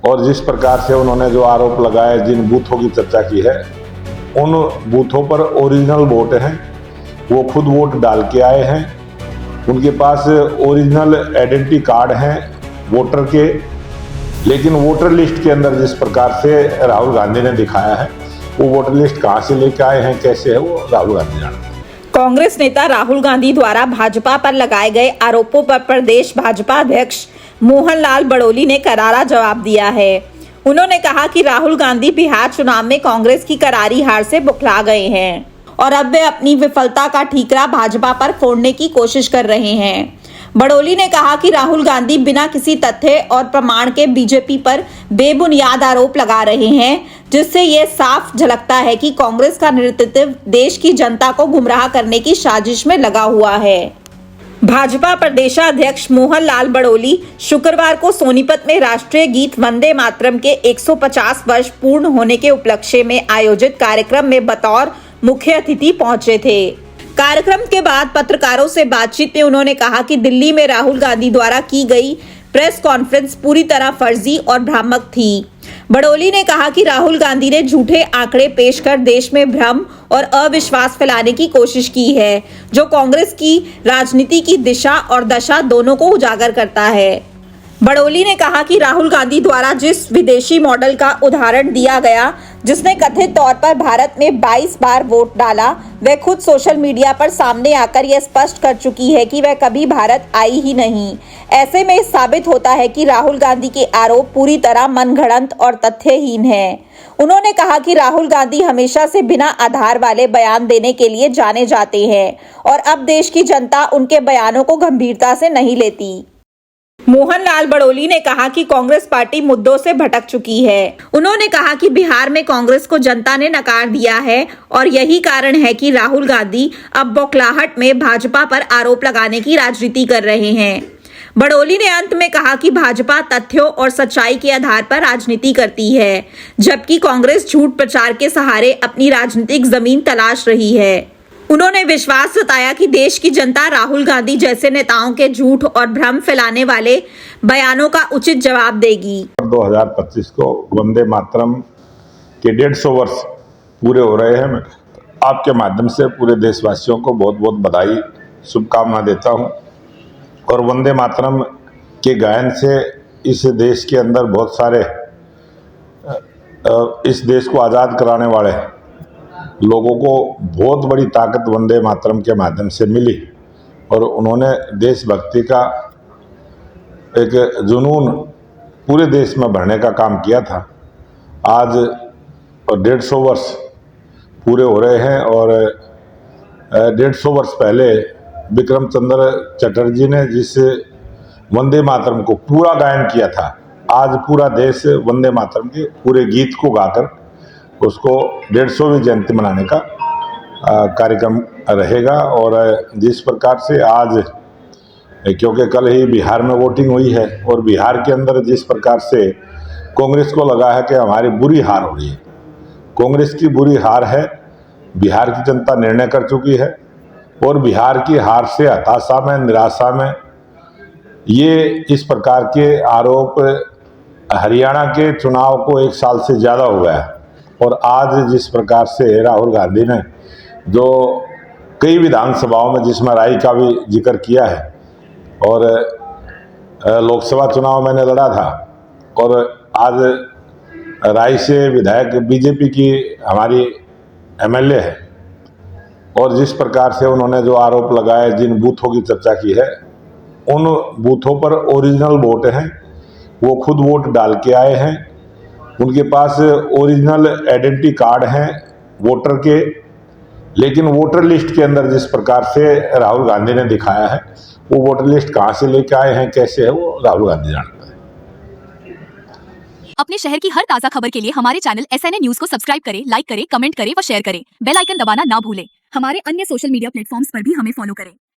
और जिस प्रकार से उन्होंने जो आरोप लगाए, जिन बूथों की चर्चा की है, उन बूथों पर ओरिजिनल वोट हैं, वो खुद वोट डाल के आए हैं, उनके पास ओरिजिनल आइडेंटिटी कार्ड हैं वोटर के। लेकिन वोटर लिस्ट के अंदर जिस प्रकार से राहुल गांधी ने दिखाया है, वो वोटर लिस्ट कहाँ से लेके आए हैं, कैसे है, वो राहुल गांधी जानते हैं। कांग्रेस नेता राहुल गांधी द्वारा भाजपा पर लगाए गए आरोपों पर प्रदेश भाजपा अध्यक्ष मोहन लाल बड़ोली ने करारा जवाब दिया है। उन्होंने कहा कि राहुल गांधी बिहार चुनाव में कांग्रेस की करारी हार से बौखला गए हैं और अब वे अपनी विफलता का ठीकरा भाजपा पर फोड़ने की कोशिश कर रहे हैं। बड़ोली ने कहा कि राहुल गांधी बिना किसी तथ्य और प्रमाण के बीजेपी पर बेबुनियाद आरोप लगा रहे हैं, जिससे ये साफ झलकता है कि कांग्रेस का नेतृत्व देश की जनता को गुमराह करने की साजिश में लगा हुआ है। भाजपा प्रदेशाध्यक्ष मोहन लाल बड़ोली शुक्रवार को सोनीपत में राष्ट्रीय गीत वंदे मातरम के 150 वर्ष पूर्ण होने के उपलक्ष्य में आयोजित कार्यक्रम में बतौर मुख्य अतिथि पहुंचे थे। कार्यक्रम के बाद पत्रकारों से बातचीत में उन्होंने कहा कि दिल्ली में राहुल गांधी द्वारा की गई प्रेस कॉन्फ्रेंस पूरी तरह फर्जी और भ्रामक थी। बड़ोली ने कहा कि राहुल गांधी ने झूठे आंकड़े पेश कर देश में भ्रम और अविश्वास फैलाने की कोशिश की है, जो कांग्रेस की राजनीति की दिशा और दशा दोनों को उजागर करता है। बड़ोली ने कहा कि राहुल गांधी द्वारा जिस विदेशी मॉडल का उदाहरण दिया गया, जिसने कथित तौर पर भारत में 22 बार वोट डाला, वह खुद सोशल मीडिया पर सामने आकर यह स्पष्ट कर चुकी है कि वह कभी भारत आई ही नहीं। ऐसे में साबित होता है कि राहुल गांधी के आरोप पूरी तरह मनगढ़ंत और तथ्यहीन हैं। उन्होंने कहा कि राहुल गांधी हमेशा से बिना आधार वाले बयान देने के लिए जाने जाते हैं और अब देश की जनता उनके बयानों को गंभीरता से नहीं लेती। मोहन लाल बड़ोली ने कहा कि कांग्रेस पार्टी मुद्दों से भटक चुकी है। उन्होंने कहा कि बिहार में कांग्रेस को जनता ने नकार दिया है और यही कारण है कि राहुल गांधी अब बौखलाहट में भाजपा पर आरोप लगाने की राजनीति कर रहे हैं। बड़ोली ने अंत में कहा कि भाजपा तथ्यों और सच्चाई के आधार पर राजनीति करती है, जबकि कांग्रेस झूठ प्रचार के सहारे अपनी राजनीतिक जमीन तलाश रही है। उन्होंने विश्वास जताया कि देश की जनता राहुल गांधी जैसे नेताओं के झूठ और भ्रम फैलाने वाले बयानों का उचित जवाब देगी। 2025 को वंदे मातरम के 150 वर्ष पूरे हो रहे हैं। मैं आपके माध्यम से पूरे देशवासियों को बहुत बहुत बधाई, शुभकामना देता हूं। और वंदे मातरम के गायन से इस देश के अंदर बहुत सारे इस देश को आज़ाद कराने वाले लोगों को बहुत बड़ी ताकत वंदे मातरम के माध्यम से मिली और उन्होंने देशभक्ति का एक जुनून पूरे देश में भरने का काम किया था। आज 150 वर्ष पूरे हो रहे हैं और 150 वर्ष पहले विक्रम चंद्र चटर्जी ने जिस वंदे मातरम को पूरा गायन किया था, आज पूरा देश वंदे मातरम के पूरे गीत को गाकर उसको 150वीं जयंती मनाने का कार्यक्रम रहेगा। और जिस प्रकार से आज, क्योंकि कल ही बिहार में वोटिंग हुई है और बिहार के अंदर जिस प्रकार से कांग्रेस को लगा है कि हमारी बुरी हार हो रही है, कांग्रेस की बुरी हार है, बिहार की जनता निर्णय कर चुकी है। और बिहार की हार से हताशा में, निराशा में ये इस प्रकार के आरोप हरियाणा के चुनाव को 1 साल से ज़्यादा हो गया है। और आज जिस प्रकार से राहुल गांधी ने जो कई विधानसभाओं में जिसमें राय का भी जिक्र किया है और लोकसभा चुनाव मैंने लड़ा था और आज राय से विधायक बीजेपी की हमारी एमएलए है, और जिस प्रकार से उन्होंने जो आरोप लगाए, जिन बूथों की चर्चा की है, उन बूथों पर ओरिजिनल वोट हैं, वो खुद वोट डाल के आए हैं, उनके पास ओरिजिनल आइडेंटिटी कार्ड हैं वोटर के। लेकिन वोटर लिस्ट के अंदर जिस प्रकार से राहुल गांधी ने दिखाया है, वो वोटर लिस्ट कहाँ से लेके आए हैं, कैसे है, वो राहुल गांधी जानता है। अपने शहर की हर ताजा खबर के लिए हमारे चैनल SNA न्यूज को सब्सक्राइब करें, लाइक करें, कमेंट करें व शेयर करें। बेल आइकन दबाना ना भूलें। हमारे अन्य सोशल मीडिया प्लेटफॉर्म्स पर भी हमें फॉलो करें।